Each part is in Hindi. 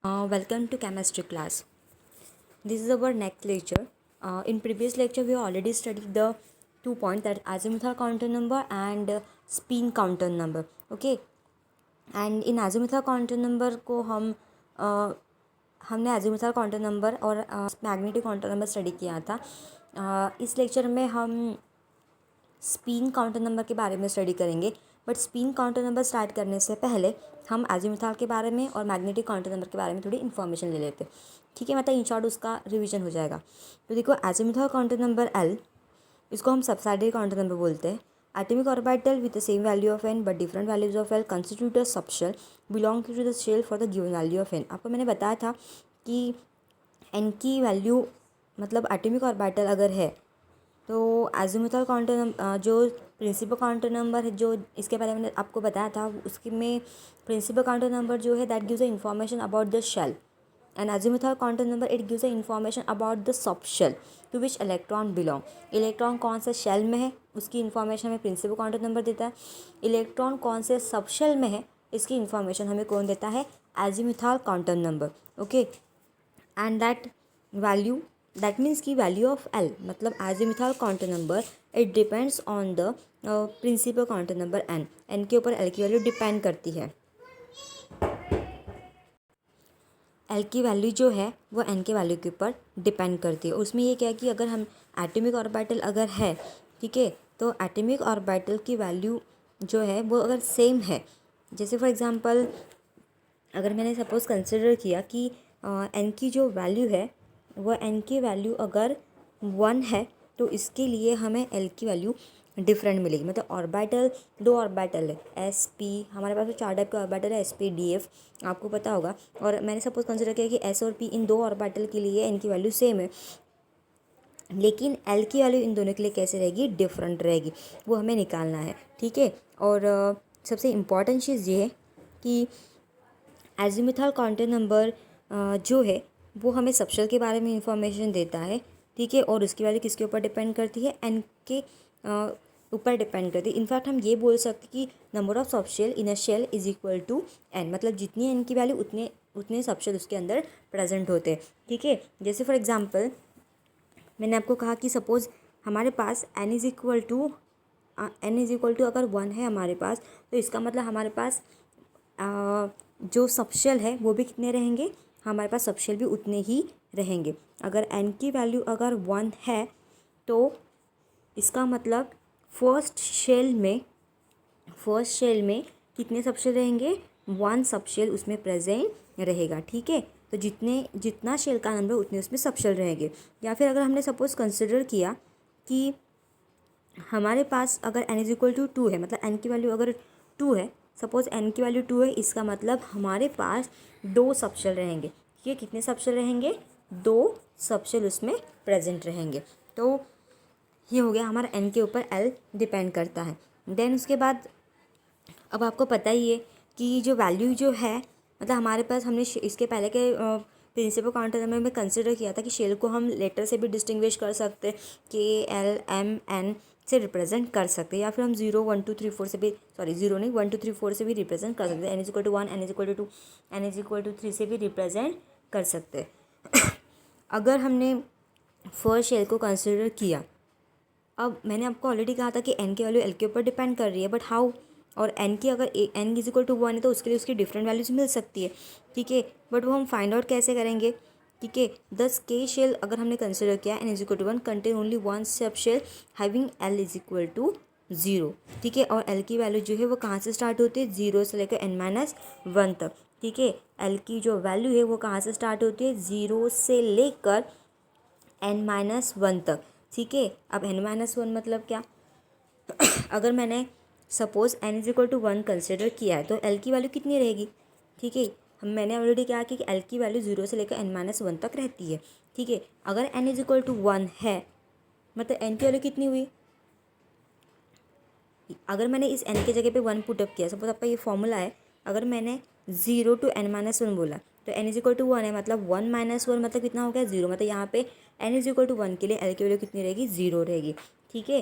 Welcome to chemistry class. This is our next lecture. In previous lecture, we already studied the 2 points, that azimuthal counter number and spin counter number. Okay, and in azimuthal counter number को हमने azimuthal counter number और magnetic counter number स्टडी किया था. इस लेक्चर में हम स्पिन काउंटर नंबर के बारे में स्टडी करेंगे. But spin quantum number start करने से पहले हम एजीमुथाल के बारे में और मैग्नेटिक काउंटर नंबर के बारे में थोड़ी इन्फॉर्मेशन ले लेते हैं. ठीक है, मतलब इन शॉर्ट उसका रिवीजन हो जाएगा. तो देखो, एजीमुथाल काउंटर नंबर एल, इसको हम सबसाइडरी काउंटर नंबर बोलते हैं. Atomic orbital with the same value of N but different values of L constitute a subshell belong to the shell for the given value of N. आपको मैंने बताया था कि एन की वैल्यू मतलब एटॉमिक ऑर्बिटल अगर है तो एजीमुथल काउंटर नंबर जो प्रिंसिपल काउंटर नंबर है, जो इसके पहले मैंने आपको बताया था, उसके में प्रिंसिपल काउंटर नंबर जो है that gives a information about the shell, and azimuthal quantum number it gives a information about the sub shell to which electron belong. Electron कौन से शेल में है उसकी इन्फॉर्मेशन हमें प्रिंसिपल काउंटर नंबर देता है. इलेक्ट्रॉन कौन से सब शेल में है इसकी इन्फॉर्मेशन हमें कौन देता है, azimuthal quantum number. Okay, and that value that means की वैल्यू ऑफ एल मतलब azimuthal quantum number it depends on the principal quantum number N. N के ऊपर एल की वैल्यू डिपेंड करती है. एल की वैल्यू जो है वो एन के वैल्यू के ऊपर डिपेंड करती है. उसमें ये क्या है कि अगर हम एटॉमिक ऑर्बिटल अगर है, ठीक है, तो एटॉमिक ऑर्बिटल की वैल्यू जो है वो अगर सेम है, जैसे फॉर एग्जांपल अगर मैंने सपोज़ कंसिडर किया कि एन की जो वैल्यू है वो एन की वैल्यू अगर 1 है तो इसके लिए हमें एल की वैल्यू डिफरेंट मिलेगी. मतलब ऑर्बिटल, दो ऑर्बिटल है एस पी, हमारे पास तो 4 टाइप के ऑर्बिटल है, एस पी डी एफ, आपको पता होगा. और मैंने सपोज कंसिडर किया कि एस और पी इन दो ऑर्बिटल के लिए एन की वैल्यू सेम है, लेकिन एल की वैल्यू इन दोनों के लिए कैसे रहेगी, डिफरेंट रहेगी. वो हमें निकालना है. ठीक है, और सबसे इम्पॉर्टेंट चीज़ ये है कि एजीमुथल काउंटर नंबर जो है वो हमें सबशेल के बारे में इंफॉर्मेशन देता है. ठीक है, और उसकी वैल्यू किसके ऊपर डिपेंड करती है, एन के ऊपर डिपेंड करती है. इनफैक्ट हम ये बोल सकते कि number of subshell in a shell is equal to N, मतलब जितनी एन की वैल्यू उतने उतने सबशेल उसके अंदर प्रेजेंट होते हैं. ठीक है, जैसे फॉर एग्जांपल मैंने आपको कहा कि सपोज़ हमारे पास एन इज़ इक्वल टू अगर 1 है हमारे पास, तो इसका मतलब हमारे पास जो सबशेल है वो भी कितने रहेंगे, हमारे पास सबशेल भी उतने ही रहेंगे. अगर एन की वैल्यू अगर 1 है तो इसका मतलब फर्स्ट शेल में कितने सबशेल रहेंगे, 1 सबशेल उसमें प्रेजेंट रहेगा. ठीक है, तो जितना शेल का नंबर उतने उसमें सबशेल रहेंगे. या फिर अगर हमने सपोज कंसिडर किया कि हमारे पास अगर n इज इक्वल टू 2 है, मतलब n की वैल्यू अगर 2 है, सपोज n की वैल्यू 2 है, इसका मतलब हमारे पास 2 सबशेल रहेंगे. ये कितने सबशेल रहेंगे, 2 सबशेल उसमें प्रेजेंट रहेंगे. तो ये हो गया हमारा n के ऊपर l डिपेंड करता है. देन उसके बाद अब आपको पता ही है कि जो वैल्यू जो है, मतलब हमारे पास हमने इसके पहले के प्रिंसिपल काउंटर नंबर में कंसिडर किया था कि शेल को हम लेटर से भी डिस्टिंग्विश कर सकते हैं, के एल एम एन से रिप्रेजेंट कर सकते हैं, या फिर हम 0 1 2 3 4 से भी, सॉरी 0 नहीं 1 2 3 4 से भी रिप्रेजेंट कर सकते हैं. N is equal to 1, N is equal to 2, N is equal to 3 से भी रिप्रेजेंट कर सकते हैं. अगर हमने फर्स्ट शेल को कंसिडर किया, अब मैंने आपको ऑलरेडी कहा था कि एन की वैल्यू एल के ऊपर डिपेंड कर रही है, बट हाउ, और एन की अगर एन इज इक्वल टू 1 है तो उसके लिए उसकी डिफरेंट वैल्यूज मिल सकती है. ठीक है, बट वो हम फाइंड आउट कैसे करेंगे. ठीक है, दस के शेल अगर हमने कंसिडर किया N is equal to 1 contain only 1 sub shell having L is equal to 0. ठीक है, और एल की वैल्यू जो है वो कहाँ से स्टार्ट होती है, 0 से लेकर n-1 तक. ठीक है, एल की जो वैल्यू है वो कहाँ से स्टार्ट होती है, 0 से लेकर n-1 तक. ठीक है, अब n-1 मतलब क्या, अगर मैंने suppose n is equal to 1 consider किया है तो l की वैल्यू कितनी रहेगी. ठीक है, मैंने ऑलरेडी कहा कि l की वैल्यू 0 से लेकर n-1 तक रहती है. ठीक है, अगर n इज इक्वल टू 1 है मतलब n की वैल्यू कितनी हुई, अगर मैंने इस n के जगह पे 1 पुटअप किया, सपोज आपका ये फॉर्मूला है, अगर मैंने 0 to n-1 बोला तो n इज इक्वल टू 1 है, मतलब 1 - 1 मतलब कितना हो गया, 0. मतलब यहाँ पे n इज इक्वल टू 1 के लिए l की वैल्यू कितनी रहेगी, 0 रहेगी. ठीक है,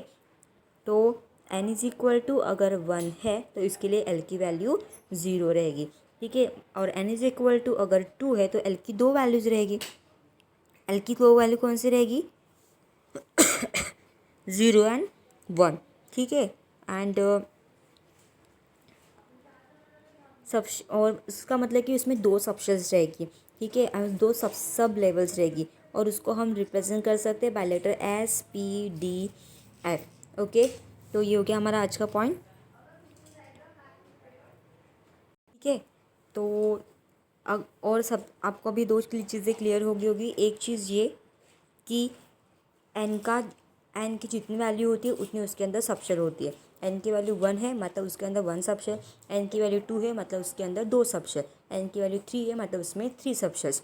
तो n इज इक्वल टू अगर 1 है तो इसके लिए l की वैल्यू 0 रहेगी. ठीक है। और n इज इक्वल टू अगर 2 है तो l की दो वैल्यूज़ रहेगी। l की दो वैल्यू कौन सी रहेगी? 0 एंड 1, ठीक है। एंड सब, और उसका मतलब कि उसमें दो सबशेल्स रहेगी, ठीक है, और दो सब लेवल्स रहेगी, और उसको हम रिप्रेजेंट कर सकते हैं बाय लेटर SPDF। ओके, तो ये हो गया हमारा आज का पॉइंट, ठीक है। तो अब और सब आपको अभी दो चीज़ें क्लियर होगी। एक चीज़ ये कि एन की जितनी वैल्यू होती है उतनी उसके अंदर सबशेल होती है। एन की वैल्यू 1 है मतलब उसके अंदर 1 सबशेल, एन की वैल्यू 2 है मतलब उसके अंदर 2 सबशेल, एन की वैल्यू 3 है मतलब उसमें 3 सबशेल्स,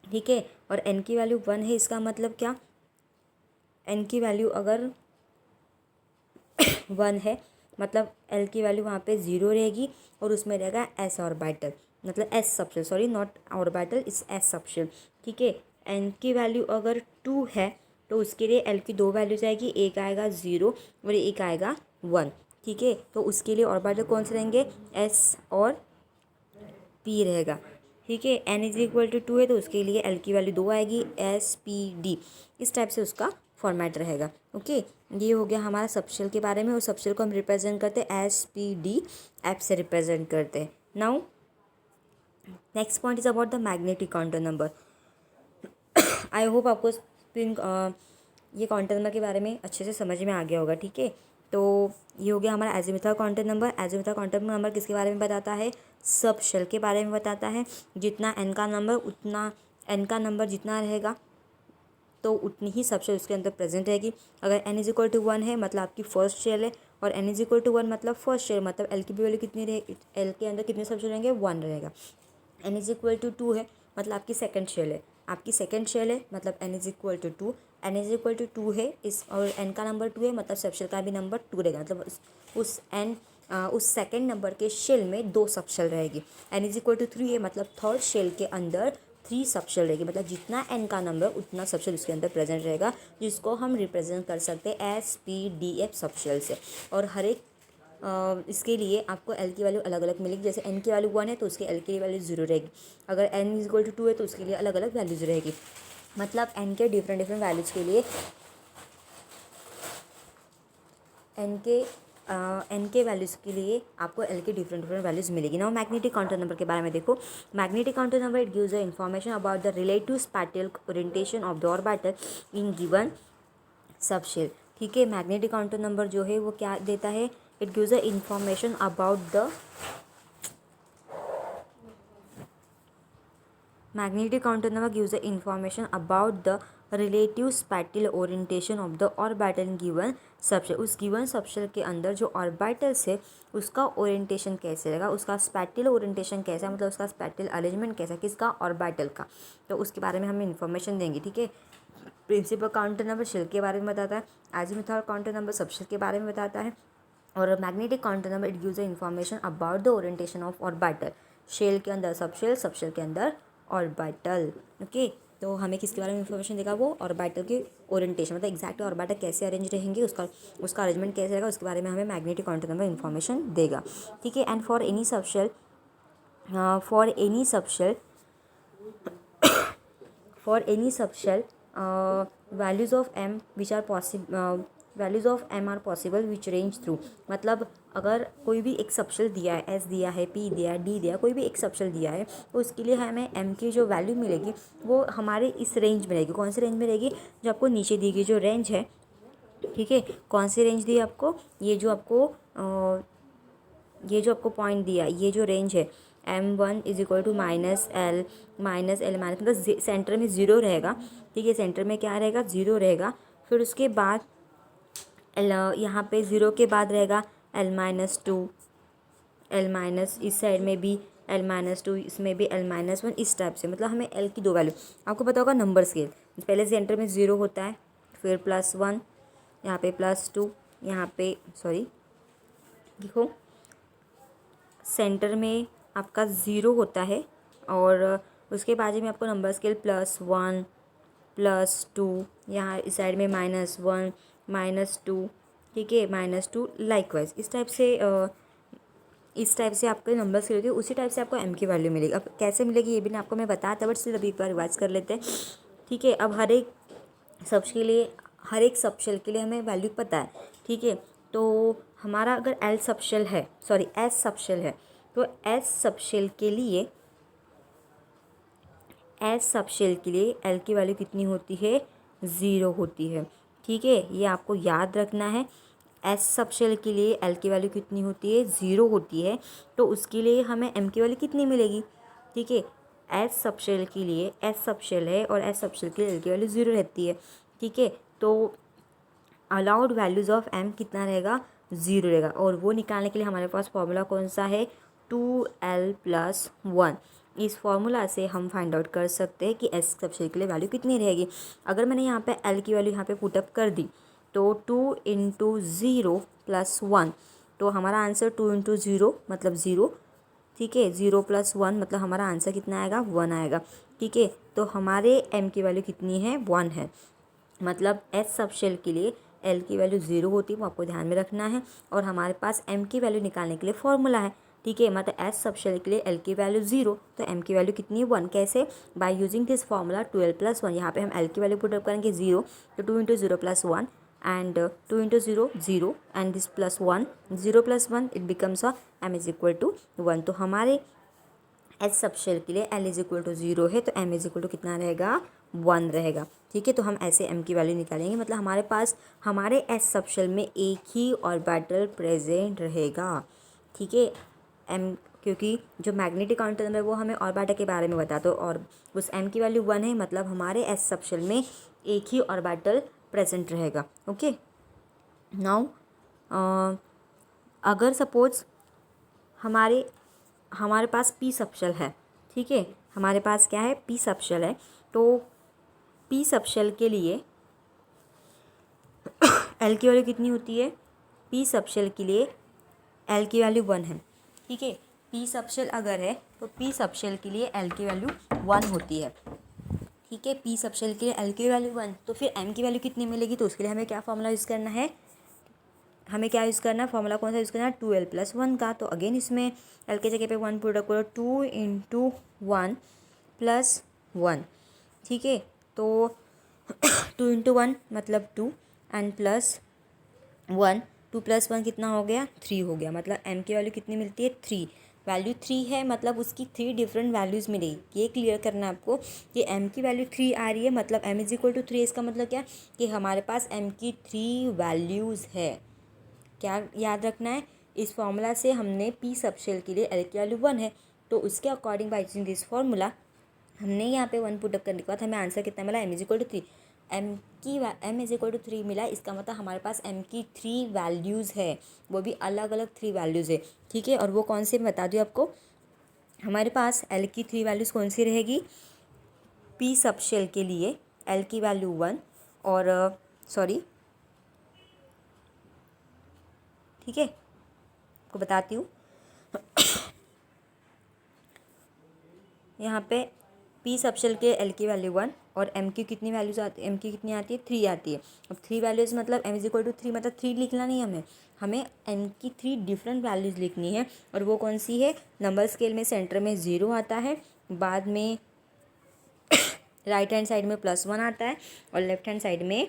ठीक है। और एन की वैल्यू 1 है, इसका मतलब क्या, एन की वैल्यू अगर 1 है मतलब एल की वैल्यू वहाँ पे 0 रहेगी और उसमें रहेगा एस ऑर्बिटल, मतलब S subshell, sorry not orbital, इस एस सबशेल, ठीक है। एन की वैल्यू अगर 2 है तो उसके लिए एल की दो वैल्यूज आएगी, एक आएगा 0 और एक आएगा 1, ठीक है। तो उसके लिए ऑर्बिटल कौन से रहेंगे? एस और पी रहेगा, ठीक है। एन इज इक्वल टू 2 है तो उसके लिए एल की वैल्यू 2 आएगी, SPD, इस टाइप से उसका फॉर्मेट रहेगा। ओके, ये हो गया हमारा सबशेल के बारे में, और सबशेल को हम रिप्रेजेंट करते हैं SPDF से रिप्रेजेंट करते हैं। Now next point is about the magnetic quantum number. I hope आपको स्प्रिंग ये काउंटर नंबर के बारे में अच्छे से समझ में आ गया होगा, ठीक है। तो ये हो गया हमारा azimuthal counter number. Azimuthal counter number किसके बारे में बताता है? सब शेल के बारे में बताता है। जितना एन का नंबर, उतना एन का नंबर जितना रहेगा तो उतनी ही सब शेल उसके अंदर प्रेजेंट रहेगी। अगर एन इज इक्वल टू 1 है मतलब आपकी फर्स्ट शेल है, और एन इज इक्वल टू 1 मतलब फर्स्ट शेल, मतलब एल की भी वैल्यू कितनी रहेगी, एल के अंदर कितने सब शेल रहेंगे? 1 रहेगा। एन इज इक्वल टू 2 है मतलब आपकी सेकंड शेल है, आपकी सेकंड शेल है मतलब N is equal to 2, N is equal to 2 है इस, और एन का नंबर 2 है मतलब सब शेल का भी नंबर 2 रहेगा, मतलब उस सेकंड नंबर के शेल में दो सब शेल रहेगी। एन इज इक्वल टू 3 है मतलब थर्ड शेल के अंदर 3 सब शेल रहेगी, मतलब जितना एन का नंबर उतना सब शेल उसके अंदर प्रेजेंट रहेगा, जिसको हम रिप्रेजेंट कर सकते हैं SPDF सब शेल से। और हर एक इसके लिए आपको एल की वैल्यू अलग अलग मिलेगी। जैसे एन की वैल्यू 1 है तो उसके एल की वैल्यू 0 रहेगी। अगर एन इज इक्वल टू 2 है तो उसके लिए अलग अलग वैल्यूज रहेगी। मतलब एन के डिफरेंट डिफरेंट वैल्यूज़ के लिए एन के वैल्यूज़ के लिए आपको एल के डिफरेंट डिफरेंट वैल्यूज़ मिलेगी। ना मैग्नेटिक काउंटर नंबर के बारे में देखो। Magnetic quantum number it gives the information about the relative spatial orientation of the orbital in given subshell, ठीक है। मैग्नेटिक काउंटर नंबर जो है वो क्या देता है? It gives the information about the magnetic counter number gives the information about the relative spatial orientation of the orbital in given subshell. उस गिवन सबशेल के अंदर जो ऑर्बिटल्स है उसका ओरिएंटेशन कैसे रहेगा, उसका स्पैटियल ओरिएंटेशन कैसा है, मतलब उसका स्पैटियल अरेंजमेंट कैसा है, किसका? ऑर्बिटल का। तो उसके बारे में हमें इन्फॉर्मेशन देंगे, ठीक है। प्रिंसिपल काउंटर नंबर शेल के बारे में बताता है, एजिमुथल काउंटर नंबर सबशेल के बारे में बताता है, और magnetic quantum number it gives the information about the orientation of orbital. Shell के अंदर सबशेल, सबशेल के अंदर ऑर्बिटल। ओके, तो हमें किसके बारे में इन्फॉर्मेशन देगा? वो ऑर्बिटल के ओरिएंटेशन, मतलब एग्जैक्ट ऑर्बिटल कैसे अरेंज रहेंगे, उसका अरेंजमेंट कैसे रहेगा, उसके बारे में हमें मैग्नेटिक काउंटर नंबर इन्फॉर्मेशन देगा, ठीक है। And for any subshell for any subshell values of m which are possible values of m are possible which range through, मतलब अगर कोई भी एक सबशेल दिया है, एस दिया है, पी दिया है, डी दिया है, कोई भी एक सबशेल दिया है तो उसके लिए हमें एम की जो वैल्यू मिलेगी वो हमारे इस रेंज में रहेगी। कौन सी रेंज में रहेगी? जो आपको नीचे दी गई जो रेंज है, ठीक है। कौन सी रेंज दी है आपको? ये जो आपको पॉइंट दिया, ये जो रेंज है M1 is equal to -L minus, मतलब सेंटर में 0 रहेगा, ठीक है। सेंटर में क्या रहेगा? 0 रहेगा। फिर उसके बाद यहाँ पे 0 के बाद रहेगा L-2, L- इस साइड में भी L-2, इसमें भी L-1, इस टाइप से। मतलब हमें L की दो वैल्यू, आपको पता होगा नंबर स्केल, पहले सेंटर में 0 होता है, फिर +1, यहाँ पे +2, यहाँ पे सॉरी देखो सेंटर में आपका 0 होता है, और उसके बाजू में आपको नंबर स्केल +1, +2, यहाँ इस साइड में -1, -2, ठीक है, -2 लाइकवाइज, इस टाइप से इस टाइप से आपके नंबर्स की होती है, उसी टाइप से आपको m की वैल्यू मिलेगी। अब कैसे मिलेगी ये भी आपको मैं बताया था, बट सिर्फ अभी एक बार रिवाइज कर लेते हैं, ठीक है। अब हर एक सबशेल के लिए हमें वैल्यू पता है, ठीक है। तो हमारा अगर एस सबशेल है तो एस सबशेल के लिए एल की वैल्यू कितनी होती है, 0 होती है, ठीक है। ये आपको याद रखना है। एस सबशेल के लिए एल की वैल्यू कितनी होती है, 0 होती है। तो उसके लिए हमें एम की वैल्यू कितनी मिलेगी, ठीक है। एस सबशेल के लिए एस सबशेल है और एस सबशेल के लिए एल की वैल्यू 0 रहती है, ठीक है। तो अलाउड वैल्यूज़ ऑफ एम कितना रहेगा, 0 रहेगा। और वो निकालने के लिए हमारे पास फॉर्मूला कौन सा है, 2l+1। इस फॉर्मूला से हम फाइंड आउट कर सकते हैं कि एस सबशेल के लिए वैल्यू कितनी रहेगी। अगर मैंने यहाँ पे एल की वैल्यू यहाँ पे पुटअप कर दी तो 2 × 0 + 1, तो हमारा आंसर 2 × 0 मतलब 0, ठीक है। 0 + 1 मतलब हमारा आंसर कितना आएगा, 1 आएगा, ठीक है। तो हमारे एम की वैल्यू कितनी है, 1 है। मतलब एस सबशेल के लिए एल की वैल्यू 0 होती है, वो आपको ध्यान में रखना है। और हमारे पास एम की वैल्यू निकालने के लिए फॉर्मूला है, ठीक है। मतलब एस सबशेल के लिए एल की वैल्यू 0 तो एम की वैल्यू कितनी है, 1। कैसे, बाय यूजिंग दिस फॉर्मूला 12+1। यहाँ पे हम एल की वैल्यू पुटअप करेंगे 0, तो 2 × 0 + 1 and 2 × 0 0 and this +1, 0 + 1 it becomes a m = 1। तो हमारे एस सबशेल के लिए एल = 0 है तो एम = कितना रहेगा, 1 रहेगा, ठीक है। तो हम ऐसे एम की वैल्यू निकालेंगे, मतलब हमारे पास हमारे एस सबशेल में एक ही ऑर्बिटल प्रेजेंट रहेगा, ठीक है। एम, क्योंकि जो मैग्नेटिक काउंटर नंबर है वो हमें ऑर्बिटल के बारे में बताता है, और उस एम की वैल्यू 1 है, मतलब हमारे एस सबशेल में एक ही ऑर्बिटल प्रेजेंट रहेगा, ओके। नाउ अगर सपोज हमारे पास पी सबशेल है, ठीक है। हमारे पास क्या है, पी सबशेल है। तो पी सबशेल के लिए एल की वैल्यू कितनी होती है, पी सबशेल के लिए एल की वैल्यू 1 है, ठीक है। पी सबशेल अगर है तो पी सबशेल के लिए एल की वैल्यू 1 होती है, ठीक है। पी सबशेल के लिए एल की वैल्यू 1, तो फिर एम की वैल्यू कितनी मिलेगी, तो उसके लिए हमें क्या फॉर्मूला यूज़ करना है, फॉर्मूला कौन सा यूज़ करना है, 2l+1 का। तो अगेन इसमें एल के जगह पे 1 प्रोडक्ट करो, 2 × 1 + 1, ठीक है। तो 2 × 1 मतलब 2 एंड +1, 2 + 1 कितना हो गया, 3 हो गया। मतलब एम की वैल्यू कितनी मिलती है, 3। वैल्यू 3 है, मतलब उसकी 3 डिफरेंट वैल्यूज़ मिलेगी। ये क्लियर करना है आपको कि एम की वैल्यू 3 आ रही है, मतलब m = 3। इसका मतलब क्या कि हमारे पास एम की 3 वैल्यूज़ है। क्या याद रखना है, इस फॉर्मूला से हमने पी सबशेल के लिए एल की वैल्यू 1 है, तो उसके according by using this formula हमने यहाँ पे 1 पुटअप करने के बाद हमें आंसर कितना मिला, m = 3। m = 3 मिला, इसका मतलब हमारे पास m की 3 वैल्यूज़ है, वो भी अलग अलग 3 वैल्यूज़ है, ठीक है। और वो कौन से, मैं बता दूँ आपको, हमारे पास l की 3 वैल्यूज़ कौन सी रहेगी, पी सबशेल के लिए l की वैल्यू 1 और सॉरी, ठीक है, आपको बताती हूँ। यहाँ पे पी सबशेल के एल की वैल्यू 1 और एम की कितनी वैल्यूज आती है, एम की कितनी आती है, 3 आती है। अब 3 वैल्यूज़ मतलब m = 3, मतलब 3 लिखना नहीं हमें एम की 3 डिफरेंट वैल्यूज़ लिखनी है। और वो कौन सी है, नंबर स्केल में सेंटर में 0 आता है, बाद में राइट हैंड साइड में +1 आता है और लेफ्ट हैंड साइड में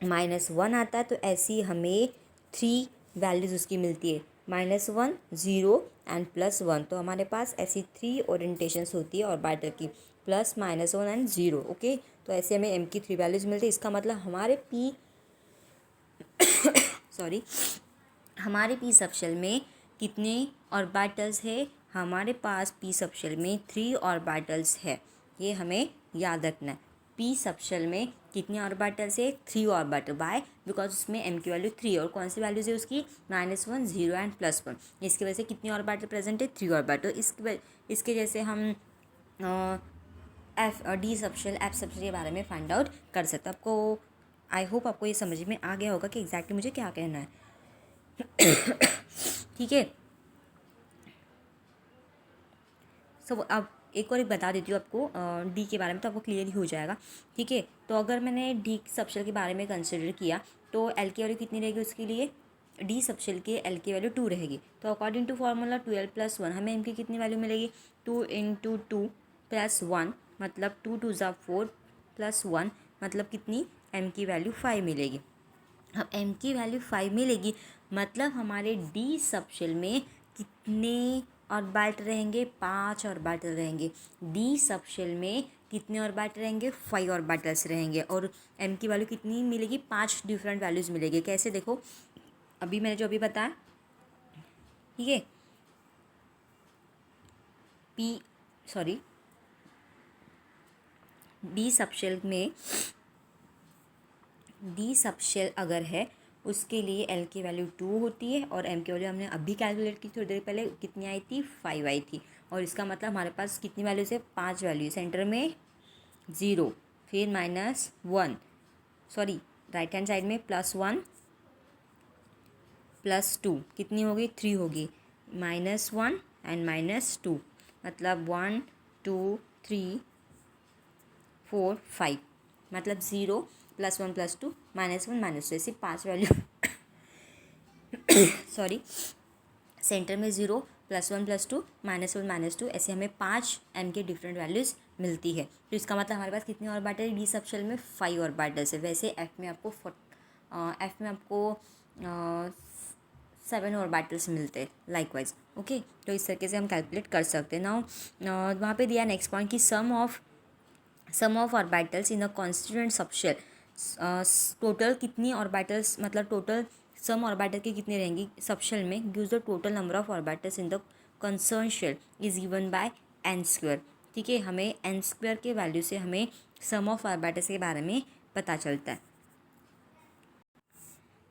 -1 आता है। तो ऐसी हमें 3 वैल्यूज़ उसकी मिलती है, -1, 0 एंड +1। तो हमारे पास ऐसी 3 ओरिएंटेशंस होती है ऑर्बिटल की, +, -1 एंड 0, ओके। तो ऐसे हमें m की 3 वैल्यूज़ मिलती है। इसका मतलब हमारे पी सबशेल में कितने ऑर्बिटल्स है, हमारे पास पी सबशेल में 3 ऑर्बिटल्स है, ये हमें याद रखना है। पी सबशेल में कितने ऑर्बिटल्स है, 3 ऑर्बिटल, बाय बिकॉज उसमें m की वैल्यू 3 और कौन सी वैल्यूज है उसकी, -1, 0 एंड +1। इसकी वजह से कितनी ऑर्बिटल प्रेजेंट है, 3 ऑर्बिटल। इसके जैसे हम डी सबशेल, एफ सबशेल के बारे में फाइंड आउट कर सकते हैं। आपको आई होप आपको ये समझ में आ गया होगा कि एग्जैक्टली मुझे क्या कहना है, ठीक है। सब अब एक और बता देती हूँ आपको डी के बारे में, तो आपको क्लियर ही हो जाएगा, ठीक है। तो अगर मैंने डी सबशेल के बारे में कंसिडर किया तो एल की वैल्यू कितनी रहेगी उसके लिए, डी सबशेल के एल की वैल्यू 2 रहेगी। तो अकॉर्डिंग टू फार्मूला 2l+1 हमें एम की कितनी वैल्यू मिलेगी, 2 × 2 + 1 मतलब 2 2 ज़ा 4 + 1 मतलब कितनी, एम की वैल्यू 5 मिलेगी। अब एम की वैल्यू 5 मिलेगी मतलब हमारे डी सबशेल में कितने ऑर्बिटल रहेंगे, 5 ऑर्बिटल रहेंगे। डी सबशेल में कितने ऑर्बिटल रहेंगे, 5 ऑर्बिटल्स रहेंगे। और एम की वैल्यू कितनी मिलेगी, 5 डिफरेंट वैल्यूज़ मिलेगी। कैसे, देखो अभी मैंने जो अभी बताया, ठीक है, डी सबशेल अगर है उसके लिए एल की वैल्यू 2 होती है और एम की वैल्यू हमने अभी कैलकुलेट की थोड़ी देर पहले, कितनी आई थी, 5 आई थी। और इसका मतलब हमारे पास कितनी वैल्यूज है, 5 वैल्यू, सेंटर में 0, फिर -1, सॉरी राइट हैंड साइड में +1 +2 कितनी होगी, 3 होगी, -1 एंड -2 मतलब 1 2 3 4 5 मतलब 0 +1 +2 -1 -2 ऐसी 5 वैल्यू सॉरी, सेंटर में 0 +1 +2 -1 -2 ऐसे हमें 5 एम के डिफरेंट वैल्यूज़ मिलती है। तो इसका मतलब हमारे पास कितनी ऑर्बिटल है, डी सबशेल में 5 ऑर्बिटल्स है। वैसे एफ में आपको 7 ऑर्बिटल्स मिलते हैं लाइकवाइज। ओके, तो इस तरीके से हम कैलकुलेट कर सकते हैं। नाउ वहाँ पे दिया नेक्स्ट पॉइंट कि sum of orbitals in a constituent subshell, total कितनी ऑर्बिटल्स मतलब टोटल सम ऑर्बिटल की कितनी रहेंगी सबशेल में, gives the total number of orbitals in the concern shell is given by n²। ठीक है, हमें n² के वैल्यू से हमें सम ऑफ ऑर्बिटल्स के बारे में पता चलता है।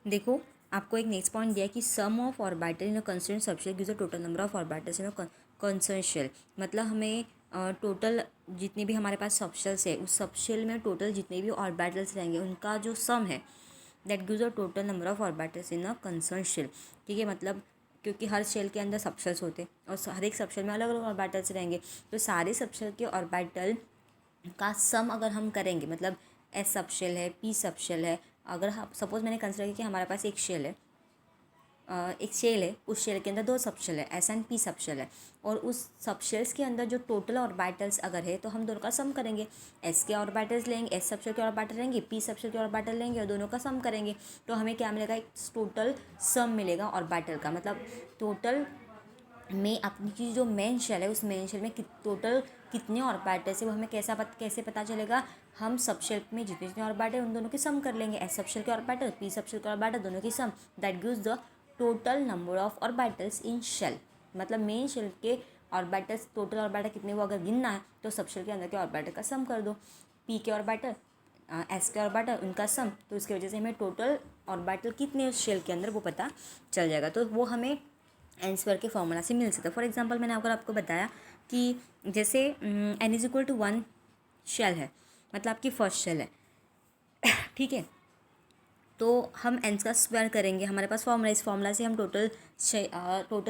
देखो आपको एक नेक्स्ट पॉइंट दिया है कि sum of orbital in a concern subshell gives the total number of orbitals in a concern shell. मतलब हमें टोटल जितने भी हमारे पास सबशेल्स है उस सबशेल में टोटल जितने भी ऑर्बिटल्स रहेंगे उनका जो सम है that gives the total number of orbitals in a concern shell. ठीक है, मतलब क्योंकि हर शेल के अंदर सबशेल्स होते हैं और हर एक सबशेल में अलग अलग ऑर्बिटल्स रहेंगे, तो सारे सबशेल के ऑर्बिटल का सम अगर हम करेंगे, मतलब एस सबशेल है, पी सबशेल है, अगर हम सपोज मैंने कंसिडर किया कि हमारे पास एक शेल है, उस शेल के अंदर 2 सबशेल है, एस एंड पी सबशेल है, और उस सबशेल्स के अंदर जो टोटल ऑर्बिटल्स अगर है तो हम दोनों का सम करेंगे। एस के ऑर्बिटल्स लेंगे, एस सबशेल के ऑर्बिटल लेंगे, पी सबशेल के ऑर्बिटल लेंगे और दोनों का सम करेंगे, तो हमें क्या मिलेगा, एक टोटल सम मिलेगा ऑर्बिटल का। मतलब टोटल में अपनी की जो मेन शेल है उस मेन शेल में टोटल कितने ऑर्बिटल्स है वो हमें कैसे पता चलेगा, हम सबशेल में जितने जितने ऑर्बिटल उन दोनों की सम कर लेंगे, एस सबशेल के ऑर्बिटल, पी सबशेल के ऑर्बिटल, दोनों की sum, that gives the total number of orbitals in shell. मतलब मेन शेल के ऑर्बिटल्स टोटल ऑर्बिटल कितने वो अगर गिनना है तो सबशेल के अंदर के ऑर्बिटल का सम कर दो, पी के ऑर्बिटल, एस के ऑर्बिटल, उनका सम, तो इसकी वजह से हमें टोटल ऑर्बिटल कितने उस शेल के अंदर वो पता चल जाएगा। तो वो हमें n² के फॉर्मूला से मिल सकता है। फॉर एग्जांपल मैंने अगर आपको बताया कि जैसे n = 1 शेल है, मतलब आपकी फर्स्ट शेल है ठीक है, तो हम n का स्क्वायर करेंगे, हमारे पास फॉर्मूला, इस फॉर्मूला से हम टोटल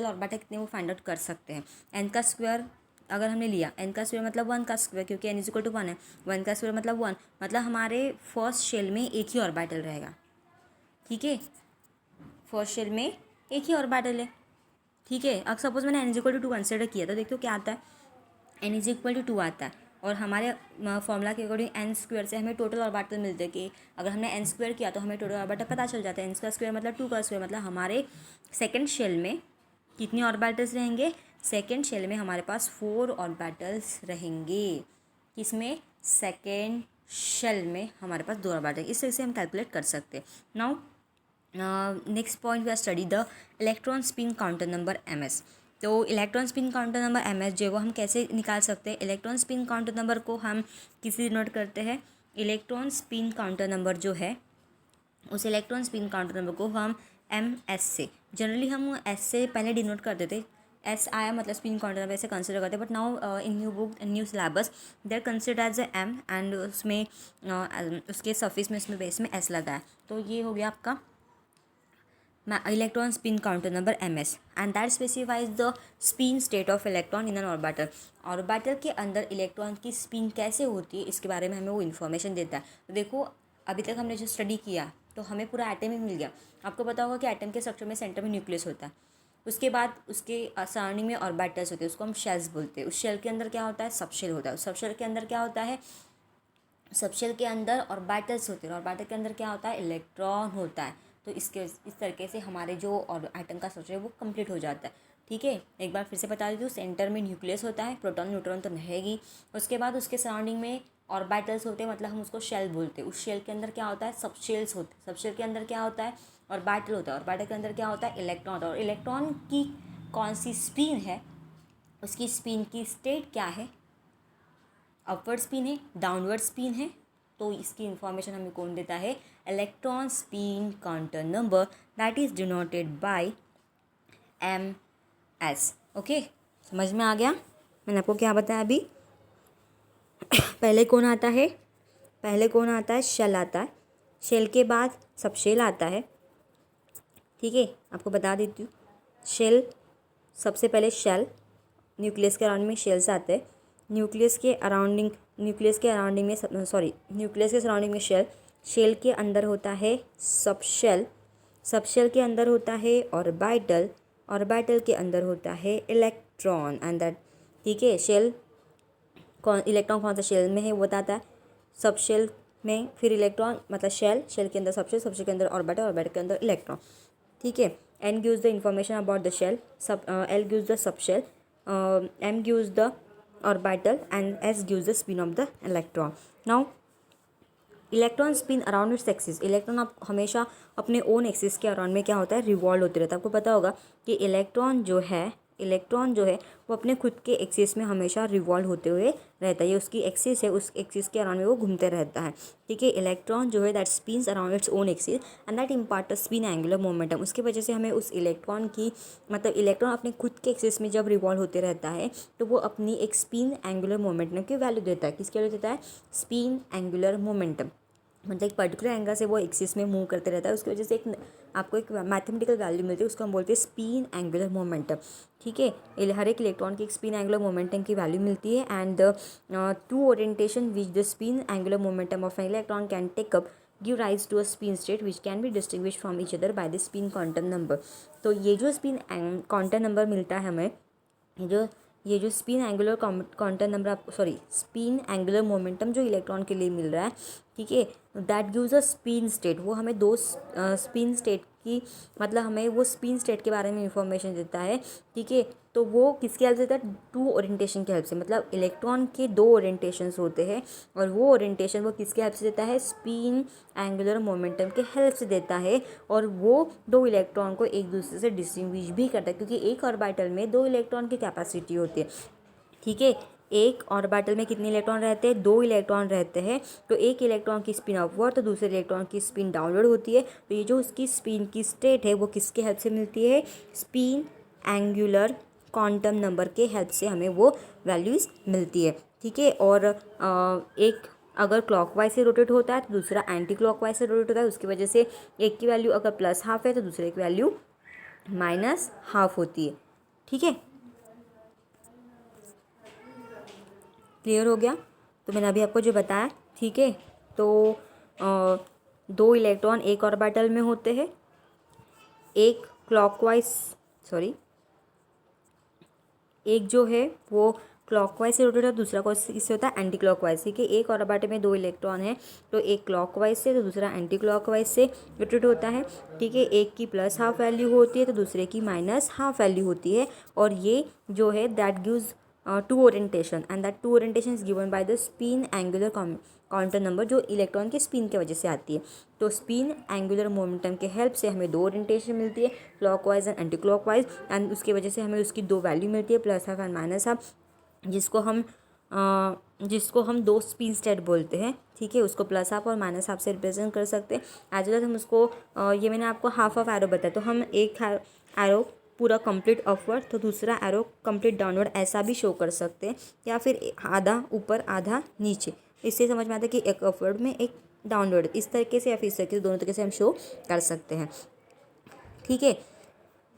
ऑर्बिटल कितने वो फाइंड आउट कर सकते हैं। n का स्क्वायर अगर हमने लिया, n का स्क्वायर मतलब 1 का स्क्वायर, क्योंकि n = 1 है, 1 का स्क्वायर मतलब 1, मतलब हमारे फर्स्ट शेल में एक ही ऑर्बिटल रहेगा। ठीक है, फर्स्ट शेल में एक ही ऑर्बिटल है। ठीक है, अब सपोज मैंने n = 2 कंसिडर किया तो देखो क्या आता है, n = 2 आता है और हमारे फॉर्मूला के अकॉर्डिंग n² से हमें टोटल ऑर्बिटल मिलते हैं कि अगर हमने n² किया तो हमें टोटल ऑर्बिटल पता चल जाता है। n का स्क्वायर मतलब 2 का स्क्वायर, मतलब हमारे सेकेंड शेल में कितने ऑर्बिटल्स रहेंगे, सेकेंड शेल में हमारे पास 4 ऑर्बिटल्स रहेंगे। किसमें, सेकेंड शेल में हमारे पास 2 ऑर्बिटल, इस तरह से हम कैलकुलेट कर सकते हैं। Now next point we are study the electron spin quantum number ms। तो electron spin quantum number ms जो है वो हम कैसे निकाल सकते हैं, इलेक्ट्रॉन स्पिन काउंटर नंबर को हम किसी डिनोट करते हैं, इलेक्ट्रॉन स्पिन काउंटर नंबर जो है उस इलेक्ट्रॉन स्पिन काउंटर नंबर को हम ms से, जनरली हम s से पहले डिनोट कर देते, एस आया मतलब स्पिन काउंटर नंबर ऐसे कंसिडर करते हैं, but now in new book new syllabus they are consider as a m and उसमें उसके सफिक्स में उसमें बेस में s लगा है, तो ये हो गया आपका electron spin quantum number ms and that specifies the spin state of electron in an orbital. Orbital के अंदर इलेक्ट्रॉन की स्पिन कैसे होती है इसके बारे में हमें वो इन्फॉर्मेशन देता है। तो देखो अभी तक हमने जो स्टडी किया तो हमें पूरा एटम ही मिल गया। आपको पता होगा कि एटम के स्ट्रक्चर में सेंटर में न्यूक्लियस होता है, उसके बाद उसके सराउंडिंग में ऑर्बिटल्स होते हैं, उसको हम शेल्स बोलते हैं। उस शेल के अंदर क्या होता है, सबशेल होता है। उस सबशेल के अंदर क्या होता है, सबशेल के अंदर ऑर्बिटल्स होते हैं, ऑर्बिटल के अंदर क्या होता है, इलेक्ट्रॉन होता है। तो इस तरीके से हमारे जो और एटम का स्ट्रक्चर है वो कंप्लीट हो जाता है। ठीक है, एक बार फिर से बता देती हूँ, सेंटर में न्यूक्लियस होता है, प्रोटॉन न्यूट्रॉन तो रहेगी। उसके बाद उसके सराउंडिंग में ऑर्बिटल्स होते हैं, मतलब हम उसको शेल बोलते हैं। उस शेल के अंदर क्या होता है, सबशेल्स होते हैं। सबशेल के अंदर क्या होता है, ऑर्बिटल होता है। ऑर्बिटल के अंदर क्या होता है, इलेक्ट्रॉन होता है। और इलेक्ट्रॉन की कौन सी स्पिन है, उसकी स्पिन की स्टेट क्या है, अपवर्ड स्पिन है, डाउनवर्ड स्पिन है। तो इसकी इंफॉर्मेशन हमें कौन देता है, electron spin quantum number, that is denoted by MS। Okay, समझ में आ गया। मैंने आपको क्या बताया अभी। पहले कौन आता है, पहले कौन आता है, शेल आता है। शेल के बाद सबशेल आता है। ठीक है, आपको बता देती हूँ, शेल सबसे पहले शेल, न्यूक्लियस के अराउंड में शेल्स आते हैं। न्यूक्लियस के अराउंडिंग में न्यूक्लियस के सराउंडिंग में शेल, शेल के अंदर होता है सबशेल, सबशेल के अंदर होता है ऑर्बिटल, ऑर्बिटल के अंदर होता है इलेक्ट्रॉन एंड दैट। ठीक है, शेल इलेक्ट्रॉन कौन सा शेल में है वो बताता है, सबशेल में फिर इलेक्ट्रॉन, मतलब शेल, शेल के अंदर सबशेल, सबशेल के अंदर ऑर्बिटल, ऑर्बिटल के अंदर इलेक्ट्रॉन। ठीक है, N gives the information about the shell, L gives the subshell, M gives the orbital and S gives the spin of the electron. Now electron spin around its axis, electron आप हमेशा अपने ओन एक्सिस के अराउंड में क्या होता है, रिवॉल्व होते रहता है। आपको पता होगा कि इलेक्ट्रॉन जो है वो अपने खुद के एक्सिस में हमेशा रिवॉल्व होते हुए रहता है। ये उसकी एक्सिस है, उस एक्सिस के अराउंड में वो घूमते रहता है। ठीक है, इलेक्ट्रॉन जो है that spins around its own axis and that impart a spin angular momentum. उसकी वजह से हमें उस इलेक्ट्रॉन की, मतलब इलेक्ट्रॉन अपने खुद के एक्सिस में जब रिवॉल्व होते रहता है तो वो अपनी एक स्पिन एंगुलर मोमेंटम की वैल्यू देता है। किसकी वैल्यू देता है, स्पिन एंगुलर मोमेंटम, मतलब एक पर्टिकुलर एंगल से वो एक्सिस में मूव करते रहता है। उसकी वजह से आपको एक मैथमेटिकल वैल्यू मिलती है, उसको हम बोलते हैं स्पिन एंगुलर मोमेंटम। ठीक है, हर एक इलेक्ट्रॉन की एक स्पिन एंगुलर मोमेंटम की वैल्यू मिलती है and the two orientation which the spin angular momentum of an electron can take up give rise to a spin state which can be distinguish from each other by the spin quantum number. तो ये जो स्पिन क्वांटम नंबर मिलता है हमें, ये जो स्पिन एंगुलर क्वांटम नंबर, आप स्पिन एंगुलर मोमेंटम जो इलेक्ट्रॉन के लिए मिल रहा है, ठीक है, that gives a spin state. वो हमें दो स्पिन स्टेट की, मतलब हमें वो स्पिन स्टेट के बारे में इंफॉर्मेशन देता है। ठीक है, तो वो किसकी हेल्प से देता है, टू ओरिएंटेशन की हेल्प से। मतलब इलेक्ट्रॉन के दो ओरिएंटेशंस होते हैं और वो ओरिएंटेशन वो किसके हेल्प से देता है, स्पिन एंगुलर मोमेंटम के हेल्प से देता है। और वो दो इलेक्ट्रॉन को एक दूसरे से डिस्टिंग्विश भी करता है, क्योंकि एक ऑर्बिटल में दो इलेक्ट्रॉन की कैपेसिटी होती है। ठीक है, एक ऑर्बिटल में कितने इलेक्ट्रॉन रहते हैं, दो इलेक्ट्रॉन रहते हैं। तो एक इलेक्ट्रॉन की स्पिन अपवर्ड तो दूसरे इलेक्ट्रॉन की स्पिन डाउनवर्ड होती है। तो ये जो उसकी स्पिन की स्टेट है वो किसके हेल्प से मिलती है, स्पिन एंगुलर क्वांटम नंबर के हेल्प से हमें वो वैल्यूज़ मिलती है। ठीक है, और एक अगर क्लॉकवाइज से रोटेट होता है तो दूसरा एंटी क्लॉकवाइज से रोटेट होता है। उसकी वजह से एक की वैल्यू अगर +½ है तो दूसरे की वैल्यू -½ होती है। ठीक है, क्लियर हो गया। तो मैंने अभी आपको जो बताया, ठीक है, तो दो इलेक्ट्रॉन एक ऑर्बिटल में होते हैं, एक क्लॉकवाइज एक जो है वो क्लॉकवाइज से रोटेट होता है, दूसरा इससे होता है एंटी क्लॉकवाइज। ठीक है, एक ऑर्बिटल में दो इलेक्ट्रॉन है तो एक क्लॉकवाइज से तो दूसरा एंटी क्लॉकवाइज से रोटेट होता है। ठीक है, एक की +½ वैल्यू होती है तो दूसरे की -½ वैल्यू होती है। और ये जो है that gives two orientation and that two orientation is given by the spin angular quantum number, जो इलेक्ट्रॉन के स्पिन की वजह से आती है। तो स्पिन एंगुलर मोमेंटम के हेल्प से हमें दो ओरिएंटेशन मिलती है, clockwise and anti clockwise, and उसकी वजह से हमें उसकी दो वैल्यू मिलती है, +½ एंड -½ जिसको हम दो स्पिन स्टेट बोलते हैं। ठीक है, उसको +½ और -½ से रिप्रेजेंट कर सकते हैं। एज वेल हम उसको ये मैंने आपको ½ एरो बताया, तो हम एक एरो पूरा कंप्लीट अपवर्ड तो दूसरा एरो कंप्लीट डाउनवर्ड ऐसा भी शो कर सकते हैं, या फिर आधा ऊपर आधा नीचे। इससे समझ में आता है कि एक अपवर्ड में एक डाउनवर्ड, इस तरीके से या फिर इस तरीके से, दोनों तरीके से हम शो कर सकते हैं। ठीक है,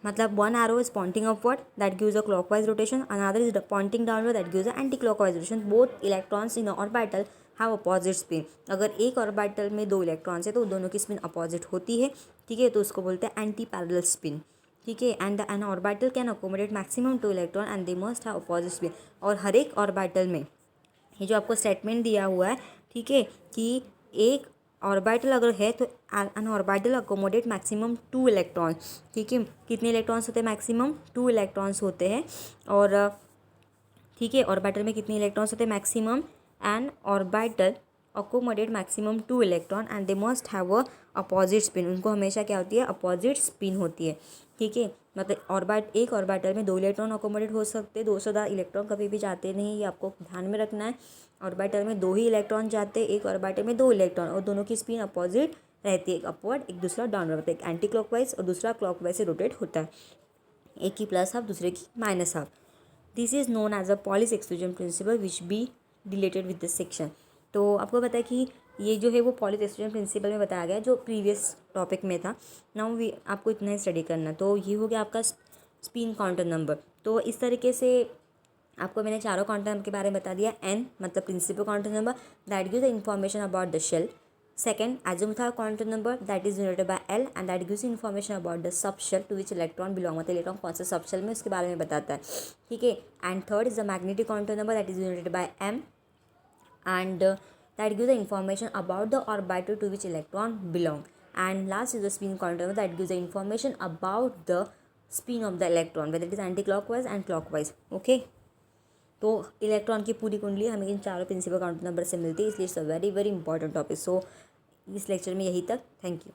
मतलब one arrow is pointing upward that gives a clockwise rotation, another is pointing downward that gives a anti-clockwise rotation. Both electrons in a orbital have opposite spin. अगर एक ऑर्बिटल में दो इलेक्ट्रॉन्स है तो दोनों की स्पिन अपोजिट होती है, ठीक है, तो उसको बोलते हैं एंटी पैरेलल स्पिन, ठीक है. And N orbital can accommodate maximum 2 electron and they must have opposite spin. और हर एक ऑर्बिटल में ये जो आपको स्टेटमेंट दिया हुआ है, ठीक है, कि एक ऑर्बिटल अगर है तो N orbital accommodate maximum 2 electrons, ठीक है. कितने इलेक्ट्रॉन्स होते हैं? मैक्सिमम 2 इलेक्ट्रॉन्स होते हैं. और ठीक है, ऑर्बिटल में कितने इलेक्ट्रॉन्स होते हैं? Maximum. N orbital accommodate maximum 2 electron and they must have a opposite spin. उनको हमेशा क्या होती है? अपोजिट स्पिन होती है, ठीक है. मतलब एक ऑर्बिटल में 2 इलेक्ट्रॉन अकोमोडेट हो सकते हैं, 2 से ज़्यादा इलेक्ट्रॉन कभी भी जाते नहीं, ये आपको ध्यान में रखना है. ऑर्बिटल में 2 ही इलेक्ट्रॉन जाते हैं, एक ऑर्बिटल में 2 इलेक्ट्रॉन, और दोनों की स्पिन अपोजिट रहती है, एक अपवर्ड एक दूसरा डाउनवर्ड. एक एंटी क्लॉकवाइज और दूसरा क्लॉकवाइज से रोटेट होता है, एक की प्लस हाफ दूसरे की minus half. This is known as a Pauli's exclusion principle which be related with this section. तो आपको पता है कि ये जो है वो पॉलिश एक्सक्लूजन प्रिंसिपल में बताया गया जो प्रीवियस टॉपिक में था. नाउ वी आपको इतना ही स्टडी करना. तो ये हो गया आपका स्पिन काउंटर नंबर. तो इस तरीके से आपको मैंने चारों काउंटर नंबर के बारे में बता दिया. एन मतलब principal quantum number that gives the information about the shell. Second, azimuthal quantum number that is denoted by L and that gives information about the subshell to which electron belong. मतलब इलेक्ट्रॉन कौन से सबशेल में उसके बारे में बताता है, ठीक है. And third is the magnetic quantum number that is denoted by M and that gives the information about the orbital to which electron belong. And last is the spin quantum number that gives the information about the spin of the electron whether it is anti-clockwise and clockwise. Okay. तो इलेक्ट्रॉन की पूरी कुंडली हमें इन चारों प्रिंसिपल काउंट नंबर से मिलती है, इसलिए it's a very very important topic. So इस लेक्चर में यही तक. Thank you.